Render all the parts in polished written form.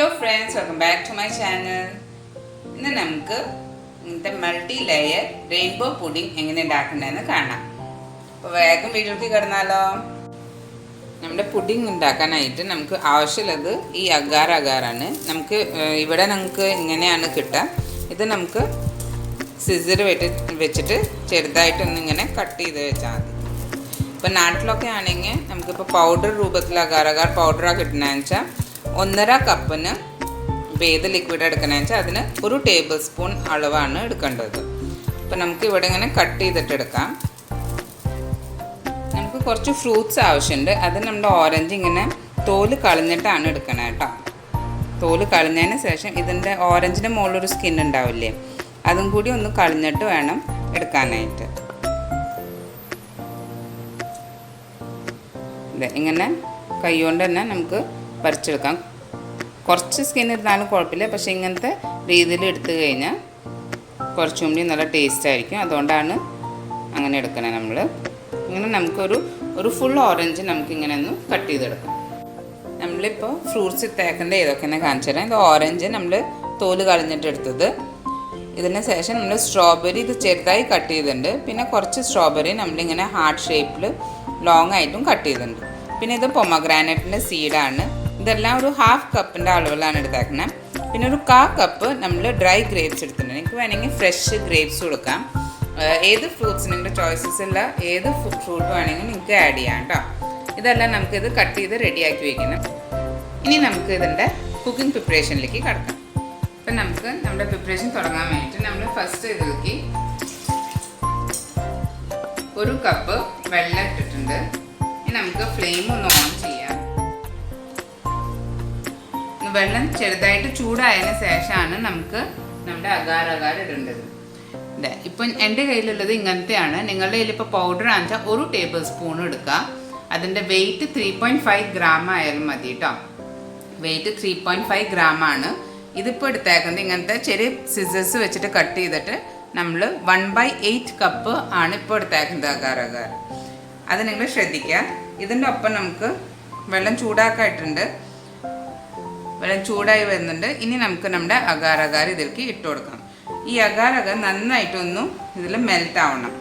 Hello friends, welcome back to my channel. ഇന്ന് നമുക്ക് ഇന്നത്തെ മൾട്ടി ലെയർ റെയിൻബോ പുഡിംഗ് എങ്ങനെ ഉണ്ടാക്കുന്നതെന്ന് കാണാം. അപ്പോൾ വേഗം വീഡിയോയ്ക്ക് കിടന്നാലോ. നമ്മുടെ പുഡിംഗ് ഉണ്ടാക്കാനായിട്ട് നമുക്ക് ആവശ്യമുള്ളത് ഈ അഗാറാണ്. നമുക്ക് ഇവിടെ നമുക്ക് ഇങ്ങനെയാണ് കിട്ടുക. ഇത് നമുക്ക് സിസർ വെച്ചിട്ട് ചെറുതായിട്ടൊന്ന് ഇങ്ങനെ കട്ട് ചെയ്ത് വെച്ചാൽ മതി. ഇപ്പോൾ നാട്ടിലൊക്കെ ആണെങ്കിൽ നമുക്കിപ്പോൾ പൗഡർ രൂപത്തിൽ അഗാർ പൗഡറാണ് കിട്ടുന്നതെന്ന് വെച്ചാൽ 1.5 കപ്പിന് ഏത് ലിക്വിഡ് എടുക്കണമെന്ന് വെച്ചാൽ അതിന് 1 ടേബിൾ സ്പൂൺ അളവാണ് എടുക്കേണ്ടത്. അപ്പോൾ നമുക്ക് ഇവിടെ ഇങ്ങനെ കട്ട് ചെയ്തിട്ട് എടുക്കാം. നമുക്ക് കുറച്ച് ഫ്രൂട്ട്സ് ആവശ്യമുണ്ട്. അത് നമ്മുടെ ഓറഞ്ച് ഇങ്ങനെ തോല് കളഞ്ഞിട്ടാണ് എടുക്കണത് കേട്ടോ. തോല് കളഞ്ഞതിന് ശേഷം ഇതിൻ്റെ ഓറഞ്ചിൻ്റെ മുകളിലൊരു സ്കിൻ ഉണ്ടാവില്ലേ, അതും കൂടി ഒന്ന് കളഞ്ഞിട്ട് വേണം എടുക്കാനായിട്ട്. ഇങ്ങനെ കൈ കൊണ്ട് തന്നെ നമുക്ക് പറിച്ചെടുക്കാം. കുറച്ച് സ്കിൻ ഇരുന്നാലും കുഴപ്പമില്ല, പക്ഷേ ഇങ്ങനത്തെ രീതിയിൽ എടുത്തു കഴിഞ്ഞാൽ കുറച്ചും കൂടി നല്ല ടേസ്റ്റ് ആയിരിക്കും. അതുകൊണ്ടാണ് അങ്ങനെ എടുക്കണത് നമ്മൾ. ഇങ്ങനെ നമുക്കൊരു ഫുൾ ഓറഞ്ച് നമുക്കിങ്ങനെ ഒന്ന് കട്ട് ചെയ്തെടുക്കാം. നമ്മളിപ്പോൾ ഫ്രൂട്ട്സ് തേക്കേണ്ട ഏതൊക്കെയാണ് കാണിച്ചു തരാം. ഇത് ഓറഞ്ച് നമ്മൾ തോല് കളഞ്ഞിട്ട് എടുത്തത്. ഇതിന് ശേഷം നമ്മൾ സ്ട്രോബെറി ഇത് ചെറുതായി കട്ട് ചെയ്തിട്ടുണ്ട്. പിന്നെ കുറച്ച് സ്ട്രോബെറി നമ്മളിങ്ങനെ ഹാർട്ട് ഷേപ്പിൽ ലോങ് ആയിട്ടും കട്ട് ചെയ്തിട്ടുണ്ട്. പിന്നെ ഇത് പൊമഗ്രാനൈറ്റിൻ്റെ സീഡാണ്. ഇതെല്ലാം ഒരു 1/2 കപ്പിൻ്റെ അളവിലാണ് എടുത്തേക്കുന്നത്. പിന്നെ ഒരു 1/4 കപ്പ് നമ്മൾ ഡ്രൈ ഗ്രേപ്സ് എടുത്തിട്ടുണ്ട്. എനിക്ക് വേണമെങ്കിൽ ഫ്രഷ് ഗ്രേപ്സ് കൊടുക്കാം. ഏത് ഫ്രൂട്ട്സ് നിങ്ങളുടെ ചോയ്സസ് ഉള്ള ഏത് ഫ്രൂട്ട് വേണമെങ്കിലും നിങ്ങൾക്ക് ആഡ് ചെയ്യാം കേട്ടോ. ഇതെല്ലാം നമുക്കിത് കട്ട് ചെയ്ത് റെഡിയാക്കി വയ്ക്കണം. ഇനി നമുക്ക് ഇതിൻ്റെ കുക്കിംഗ് പ്രിപ്പറേഷനിലേക്ക് കടക്കാം. അപ്പം നമുക്ക് നമ്മുടെ പ്രിപ്പറേഷൻ തുടങ്ങാൻ വേണ്ടിയിട്ട് നമ്മൾ ഫസ്റ്റ് ഇതിലേക്ക് 1 കപ്പ് വെള്ളം ഇട്ടിട്ടുണ്ട്. ഇനി നമുക്ക് ഫ്ലെയിം ഒന്ന് ഓൺ ചെയ്യാം. വെള്ളം ചെറുതായിട്ട് ചൂടായതിന് ശേഷമാണ് നമുക്ക് നമ്മുടെ അഗാർ ഇടേണ്ടത്. ഇപ്പം എൻ്റെ കയ്യിലുള്ളത് ഇങ്ങനത്തെയാണ്. നിങ്ങളുടെ കയ്യിൽ ഇപ്പോൾ പൗഡർ ആണെന്ന് 1 ടേബിൾ സ്പൂൺ എടുക്കുക. അതിൻ്റെ വെയിറ്റ് 3.5 ഗ്രാം ആയാലും മതി കേട്ടോ. വെയിറ്റ് 3.5 ഗ്രാം ആണ്. ഇതിപ്പോൾ എടുത്തേക്കുന്നത് ഇങ്ങനത്തെ ചെറിയ സിസേഴ്സ് വെച്ചിട്ട് കട്ട് ചെയ്തിട്ട് നമ്മൾ 1/8 കപ്പ് ആണ് ഇപ്പോൾ എടുത്തേക്കുന്നത് അഗാർ. അത് നിങ്ങൾ ശ്രദ്ധിക്കുക. ഇതിൻ്റെ ഒപ്പം നമുക്ക് വെള്ളം ചൂടാക്കായിട്ടുണ്ട്. വെള്ളം ചൂടായി വരുന്നുണ്ട്. ഇനി നമുക്ക് നമ്മുടെ അഗാർ ഇതിലേക്ക് ഇട്ട് കൊടുക്കാം. ഈ അഗാർ നന്നായിട്ടൊന്നും ഇതിൽ മെൽറ്റ് ആവണം.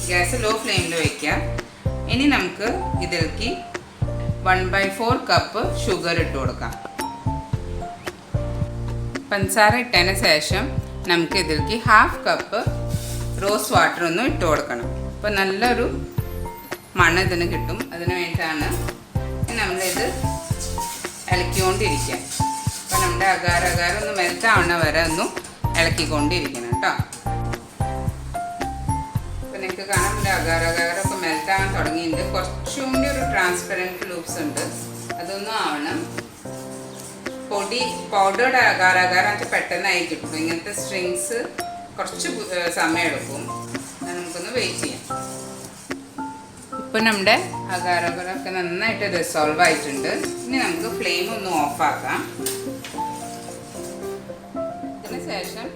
ഗ്യാസ് ലോ ഫ്ലെയിമിൽ വയ്ക്കുക. ഇനി നമുക്ക് ഇതിലേക്ക് 1/4 കപ്പ് ഷുഗർ ഇട്ട് കൊടുക്കാം. പഞ്ചസാര ഇട്ടതിന് ശേഷം നമുക്ക് ഇതിലേക്ക് 1/2 കപ്പ് റോസ് വാട്ടർ ഒന്നും ഇട്ട് കൊടുക്കണം. അപ്പോൾ നല്ലൊരു മണം ഇതിന് കിട്ടും. അതിന് വേണ്ടിയിട്ടാണ് നമ്മളിത് ഇളക്കിക്കൊണ്ടിരിക്കുക. അപ്പോൾ നമ്മുടെ അഗാർ ഒന്ന് മെൽറ്റാവണ വരെ ഒന്നും ഇളക്കിക്കൊണ്ടിരിക്കണം കേട്ടോ. അപ്പോൾ നിങ്ങൾക്ക് കാണാം നമ്മുടെ അഗാറൊക്കെ മെൽറ്റാവാൻ തുടങ്ങിയിട്ടുണ്ട്. കുറച്ചും കൂടി ഒരു ട്രാൻസ്പെറൻറ്റ് ലൂപ്സ് ഉണ്ട്, അതൊന്നും ആവണം. പൗഡേർഡ് അഗാർ പെട്ടെന്നായി കിട്ടും. ഇങ്ങനത്തെ സ്ട്രിങ്സ് കുറച്ച് സമയം എടുക്കും. അത് നമുക്കൊന്ന് വെയിറ്റ് ചെയ്യാം. ഇപ്പോൾ നമ്മുടെ അഗാറൊക്കെ നന്നായിട്ട് റിസോൾവ് ആയിട്ടുണ്ട്. ഇനി നമുക്ക് ഫ്ലെയിം ഒന്ന് ഓഫാക്കാം. ഇതിന് ശേഷം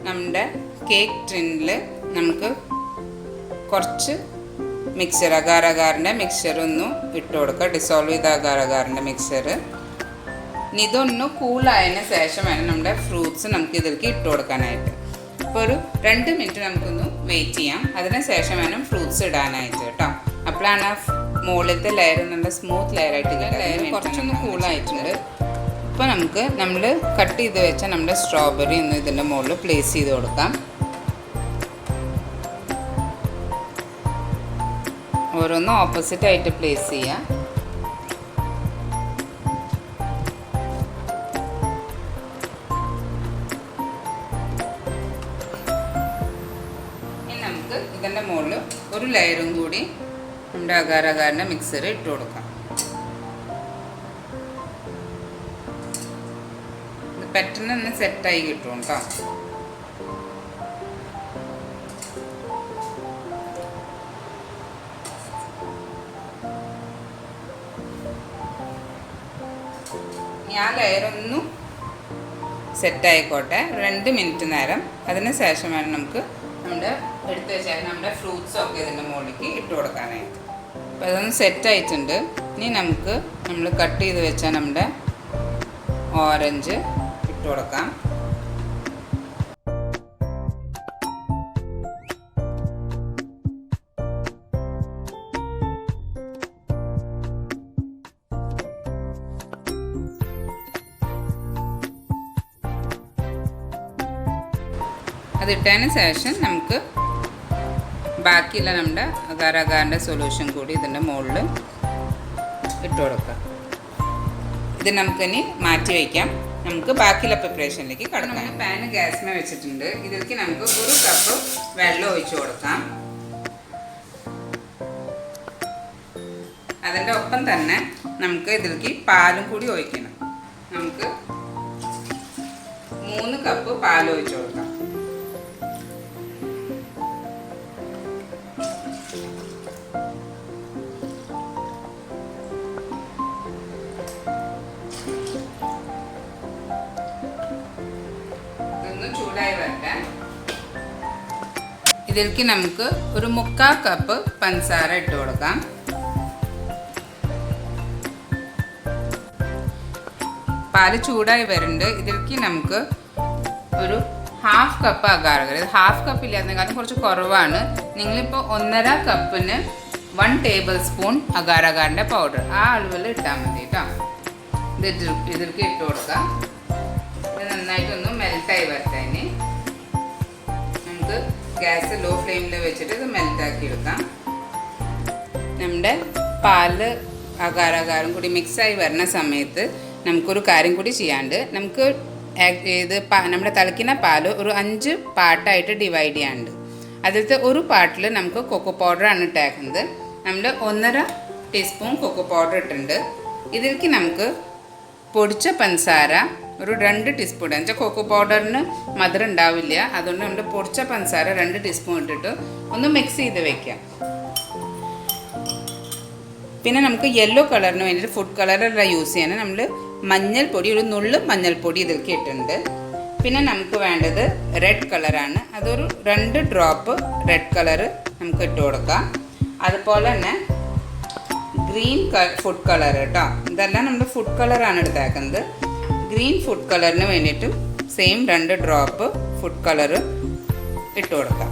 നമ്മുടെ കേക്ക് ടിന്നിൽ നമുക്ക് കുറച്ച് മിക്സർ അഗാറിൻ്റെ മിക്സർ ഒന്ന് ഇട്ട് കൊടുക്കുക. ഡിസോൾവ് ചെയ്ത അഗാറിൻ്റെ മിക്സർ. ഇനി ഇതൊന്ന് കൂളായതിന് ശേഷം വേണം നമ്മുടെ ഫ്രൂട്ട്സ് നമുക്ക് ഇതിലേക്ക് ഇട്ട് കൊടുക്കാനായിട്ട്. അപ്പോൾ ഒരു 2 മിനിറ്റ് നമുക്കൊന്ന് വെയിറ്റ് ചെയ്യാം. അതിന് ശേഷം വേണം ഫ്രൂട്ട്സ് ഇടാനായിട്ട് കേട്ടോ. അപ്പോഴാണ് മുകളിലത്തെ ലെയർ നല്ല സ്മൂത്ത് ലെയറായിട്ട് ലെയർ കുറച്ചൊന്ന് കൂളായിട്ടുണ്ട്. ഇപ്പോൾ നമ്മൾ കട്ട് ചെയ്ത് വെച്ചാൽ നമ്മുടെ സ്ട്രോബെറി ഒന്ന് ഇതിൻ്റെ മുകളിൽ പ്ലേസ് ചെയ്ത് കൊടുക്കാം. ഓരോന്നും ഓപ്പോസിറ്റ് ആയിട്ട് പ്ലേസ് ചെയ്യാം. ഇനി നമുക്ക് ഇതിൻ്റെ മുകളിൽ ഒരു ലെയറും കൂടി നമ്മുടെ അഗാറിൻ്റെ മിക്സർ ഇട്ട് കൊടുക്കാം. ഇത് പെട്ടെന്ന് ഒന്ന് സെറ്റായി കിട്ടും കേട്ടോ. ആ ലെയറൊന്നും സെറ്റായിക്കോട്ടെ 2 മിനിറ്റ് നേരം. അതിന് ശേഷം വേണം നമുക്ക് നമ്മുടെ എടുത്ത് വെച്ചാൽ നമ്മുടെ ഫ്രൂട്ട്സൊക്കെ ഇതിൻ്റെ മുകളിലേക്ക് ഇട്ട് കൊടുക്കാനായിട്ട്. അപ്പോൾ അതൊന്ന് സെറ്റായിട്ടുണ്ട്. ഇനി നമുക്ക് നമ്മൾ കട്ട് ചെയ്ത് വെച്ചാൽ നമ്മുടെ ഓറഞ്ച് ഇട്ട് കൊടുക്കാം. അതിട്ടതിന് ശേഷം നമുക്ക് ബാക്കിയുള്ള നമ്മുടെ അഗാർ അഗാറിൻ്റെ സൊല്യൂഷൻ കൂടി ഇതിൻ്റെ മുകളിൽ ഇട്ട് കൊടുക്കാം. ഇത് നമുക്കിനി മാറ്റി വയ്ക്കാം. നമുക്ക് ബാക്കിയുള്ള പ്രിപ്പറേഷനിലേക്ക് കടക്കാം. പാന് ഗ്യാസിന് വെച്ചിട്ടുണ്ട്. ഇതിലേക്ക് നമുക്ക് 1 കപ്പ് വെള്ളം ഒഴിച്ചു കൊടുക്കാം. അതിൻ്റെ ഒപ്പം തന്നെ നമുക്ക് ഇതിലേക്ക് പാലും കൂടി ഒഴിക്കണം. നമുക്ക് 3 കപ്പ് പാൽ ഒഴിച്ചു കൊടുക്കാം. ചൂടായി വരട്ടെ. ഇതിലേക്ക് നമുക്ക് ഒരു 3/4 കപ്പ് പഞ്ചസാര ഇട്ട് കൊടുക്കാം. പാല് ചൂടായി വരുന്നുണ്ട്. ഇതിലേക്ക് നമുക്ക് ഒരു 1/2 കപ്പ് അഗാർ അഗാർ. ഇത് 1/2 കപ്പ് ഇല്ലാത്തതിനേക്കാളും കുറച്ച് കുറവാണ്. നിങ്ങളിപ്പോൾ 1.5 കപ്പിന് 1 ടേബിൾ സ്പൂൺ അഗാർ അഗാറിൻ്റെ പൗഡർ ആ അളവിൽ ഇട്ടാൽ മതി കേട്ടോ. ഇതിലേക്ക് ഇട്ട് കൊടുക്കാം. ഇത് നന്നായിട്ടൊന്ന് മെൽറ്റായി വരട്ടെ. ഇനി നമുക്ക് ഗ്യാസ് ലോ ഫ്ലെയിമിൽ വെച്ചിട്ട് ഇത് മെൽറ്റാക്കി എടുക്കാം. നമ്മുടെ പാല് അഗാർ അഗാറും കൂടി മിക്സായി വരുന്ന സമയത്ത് നമുക്കൊരു കാര്യം കൂടി ചെയ്യാണ്ട്, നമുക്ക് ഇത് നമ്മുടെ തിളയ്ക്കുന്ന പാല് ഒരു 5 പാർട്ടായിട്ട് ഡിവൈഡ് ചെയ്യാണ്ട്. അതിലത്തെ ഒരു പാർട്ടിൽ നമുക്ക് കൊക്കോ പൗഡറാണ് ഇട്ടേക്കുന്നത്. നമ്മൾ 1.5 ടീസ്പൂൺ കൊക്കോ പൗഡർ ഇട്ടിട്ടുണ്ട്. ഇതിലേക്ക് നമുക്ക് പൊടിച്ച പഞ്ചസാര ഒരു 2 ടീസ്പൂൺ. എന്നുവെച്ചാൽ കൊക്കോ പൗഡറിന് മധുരം ഉണ്ടാവില്ല. അതുകൊണ്ട് നമ്മൾ പൊടിച്ച പഞ്ചസാര 2 ടീസ്പൂൺ ഇട്ടിട്ട് ഒന്ന് മിക്സ് ചെയ്ത് വയ്ക്കാം. പിന്നെ നമുക്ക് യെല്ലോ കളറിന് വേണ്ടിയിട്ട് ഫുഡ് കളറെല്ലാം യൂസ് ചെയ്യാൻ നമ്മൾ മഞ്ഞൾപ്പൊടി, ഒരു നുള്ളു മഞ്ഞൾപ്പൊടി ഇതിലേക്ക് ഇട്ടിട്ടുണ്ട്. പിന്നെ നമുക്ക് വേണ്ടത് റെഡ് കളറാണ്. അതൊരു 2 ഡ്രോപ്പ് റെഡ് കളറ് നമുക്ക് ഇട്ട് കൊടുക്കാം. അതുപോലെ തന്നെ ഗ്രീൻ ഫുഡ് കളർ കേട്ടോ. ഇതെല്ലാം നമ്മൾ ഫുഡ് കളറാണ് എടുത്തേക്കുന്നത്. ഗ്രീൻ ഫുഡ് കളറിന് വേണ്ടിയിട്ടും സെയിം 2 ഡ്രോപ്പ് ഫുഡ് കളറ് ഇട്ട് കൊടുക്കാം.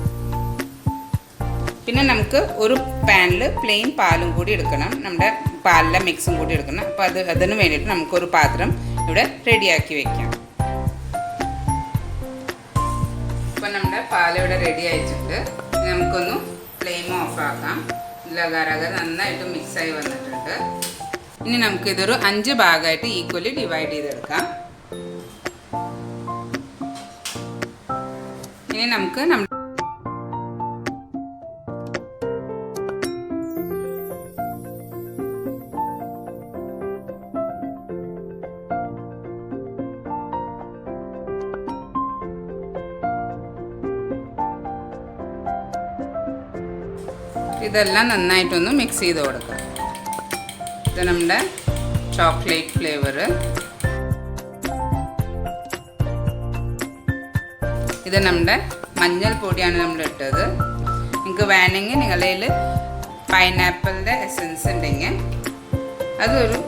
പിന്നെ നമുക്ക് ഒരു പാനിൽ പ്ലെയിൻ പാലും കൂടി എടുക്കണം. നമ്മുടെ പാലിലെ മിക്സും കൂടി എടുക്കണം. അപ്പോൾ അതിന് വേണ്ടിയിട്ട് നമുക്കൊരു പാത്രം ഇവിടെ റെഡിയാക്കി വയ്ക്കാം. ഇപ്പം നമ്മുടെ പാലിവിടെ റെഡി ആയിട്ടുണ്ട്. നമുക്കൊന്ന് ഫ്ലെയിം ഓഫ് ആക്കാം. ലഗാരക നന്നായിട്ട് മിക്സായി വന്നിട്ടുണ്ട്. ഇനി നമുക്കിതൊരു 5 ഭാഗമായിട്ട് ഈക്വലി ഡിവൈഡ് ചെയ്തെടുക്കാം. ഇനി നമുക്ക് ഇതെല്ലാം നന്നായിട്ടൊന്ന് മിക്സ് ചെയ്ത് കൊടുക്കാം. ഇത് നമ്മുടെ ചോക്ലേറ്റ് ഫ്ലേവർ. ഇത് നമ്മുടെ മഞ്ഞൾപ്പൊടിയാണ് നമ്മൾ ഇട്ടത്. നിങ്ങൾക്ക് വേണമെങ്കിൽ നിങ്ങളിൽ പൈനാപ്പിളിൻ്റെ എസൻസ് ഉണ്ടെങ്കിൽ അതൊരു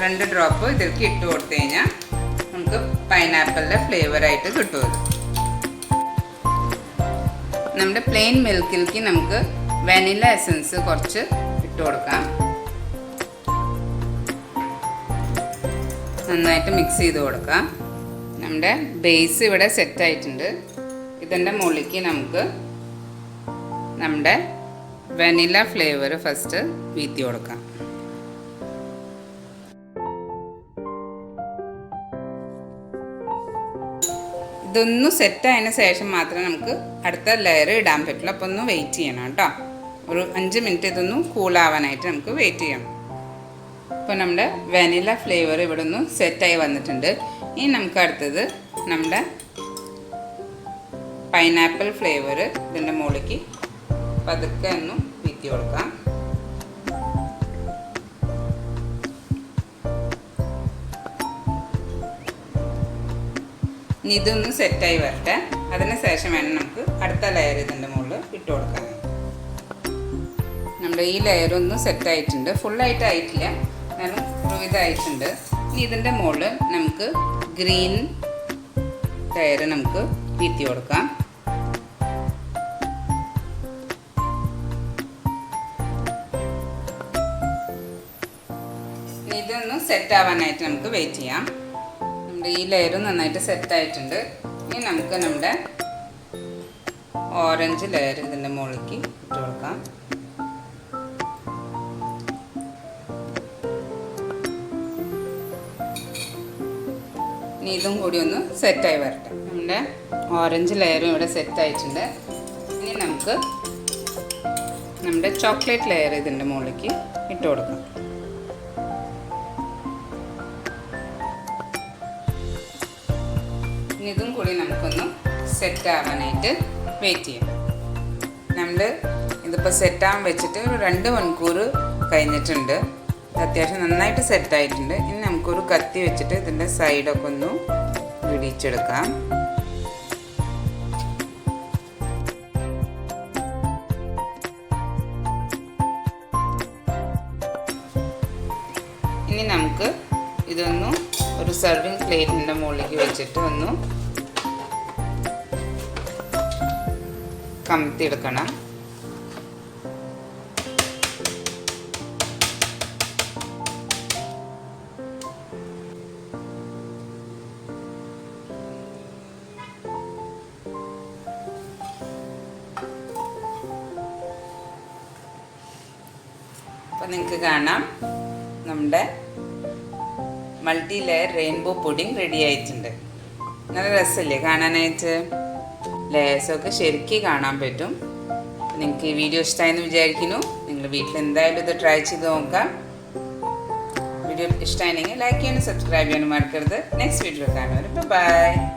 2 ഡ്രോപ്പ് ഇതിലേക്ക് ഇട്ട് കൊടുത്തു കഴിഞ്ഞാൽ നമുക്ക് പൈനാപ്പിളിൻ്റെ ഫ്ലേവറായിട്ട് കിട്ടും. നമ്മുടെ പ്ലെയിൻ മിൽക്കിലേക്ക് നമുക്ക് വാനില എസൻസ് കുറച്ച് ഇട്ട് കൊടുക്കാം. നന്നായിട്ട് മിക്സ് ചെയ്ത് കൊടുക്കാം. നമ്മുടെ ബേസ് ഇവിടെ സെറ്റായിട്ടുണ്ട്. ഇതിൻ്റെ മുകളിലേക്ക് നമുക്ക് നമ്മുടെ വാനില ഫ്ലേവർ ഫസ്റ്റ് വീത്തി കൊടുക്കാം. ഇതൊന്ന് സെറ്റായതിന് ശേഷം മാത്രമേ നമുക്ക് അടുത്ത ലെയർ ഇടാൻ പറ്റുള്ളൂ. അപ്പോൾ ഒന്ന് വെയിറ്റ് ചെയ്യണം കേട്ടോ. ഒരു 5 മിനിറ്റ് ഇതൊന്ന് കൂളാവാനായിട്ട് നമുക്ക് വെയിറ്റ് ചെയ്യണം. ഇപ്പോൾ നമ്മുടെ വാനില ഫ്ലേവർ ഇവിടെ ഒന്ന് സെറ്റായി വന്നിട്ടുണ്ട്. ഇനി നമുക്ക് അടുത്തത് നമ്മുടെ പൈനാപ്പിൾ ഫ്ലേവർ ഇതിൻ്റെ മുകളിലേക്ക് പതുക്കെ ഒന്ന് വീത്തി കൊടുക്കാം. ഇനി ഇതൊന്ന് സെറ്റായി വരട്ടെ. അതിന് ശേഷം വേണം നമുക്ക് അടുത്ത ലെയർ ഇതിൻ്റെ മുകളിൽ ഇട്ട് കൊടുക്കാൻ. നമ്മുടെ ഈ ലെയറൊന്നും സെറ്റായിട്ടുണ്ട്, ഫുള്ളായിട്ട് ആയിട്ടില്ല, എന്നാലും ഇതായിട്ടുണ്ട്. ഇനി ഇതിൻ്റെ മുകളിൽ നമുക്ക് ഗ്രീൻ ലെയർ നമുക്ക് വീത്തി കൊടുക്കാം. ഇനി ഇതൊന്ന് സെറ്റ് ആവാനായിട്ട് നമുക്ക് വെയിറ്റ് ചെയ്യാം. നമ്മുടെ ഈ ലെയർ നന്നായിട്ട് സെറ്റായിട്ടുണ്ട്. ഇനി നമുക്ക് നമ്മുടെ ഓറഞ്ച് ലെയർ ഇതിൻ്റെ മുകളിലേക്ക് ഇട്ട് കൊടുക്കാം. ഇനി ഇതും കൂടി ഒന്ന് സെറ്റായി വരട്ടെ. നമ്മുടെ ഓറഞ്ച് ലെയറും ഇവിടെ സെറ്റായിട്ടുണ്ട്. ഇനി നമുക്ക് നമ്മുടെ ചോക്ലേറ്റ് ലെയർ ഇതിൻ്റെ മുകളിലേക്ക് ഇട്ട് കൊടുക്കാം. ഇനി ഇതും കൂടി നമുക്കൊന്ന് സെറ്റ് ആവാനായിട്ട് വെയിറ്റ് ചെയ്യാം. നമ്മൾ ഇതിപ്പോൾ സെറ്റാകാൻ വെച്ചിട്ട് ഒരു 2 മണിക്കൂർ കഴിഞ്ഞിട്ടുണ്ട്. അത്യാവശ്യം നന്നായിട്ട് സെറ്റായിട്ടുണ്ട്. ഇനി നമുക്കൊരു കത്തി വെച്ചിട്ട് ഇതിൻ്റെ സൈഡൊക്കെ ഒന്ന് വിടിച്ചെടുക്കാം. ഇനി നമുക്ക് ഇതൊന്ന് ഒരു സർവിങ് പ്ലേറ്റിൻ്റെ മുകളിലേക്ക് വെച്ചിട്ട് ഒന്ന് കമത്തിയെടുക്കണം. അപ്പോൾ നിങ്ങൾക്ക് കാണാം നമ്മുടെ multi layer rainbow pudding ready ആയിട്ടുണ്ട്. നല്ല രസമല്ലേ കാണാനായിട്ട്? ലെയേഴ്സൊക്കെ ശരിക്കും കാണാൻ പറ്റും. നിങ്ങൾക്ക് ഈ വീഡിയോ ഇഷ്ടമായെന്ന് വിചാരിക്കുന്നു. നിങ്ങൾ വീട്ടിൽ എന്തായാലും ഇത് ട്രൈ ചെയ്ത് നോക്കാം. വീഡിയോ ഇഷ്ടമായെങ്കിൽ ലൈക്ക് ചെയ്യാനും സബ്സ്ക്രൈബ് ചെയ്യാനും മറക്കരുത്. നെക്സ്റ്റ് വീഡിയോ കാണുന്നവരെ ബൈ.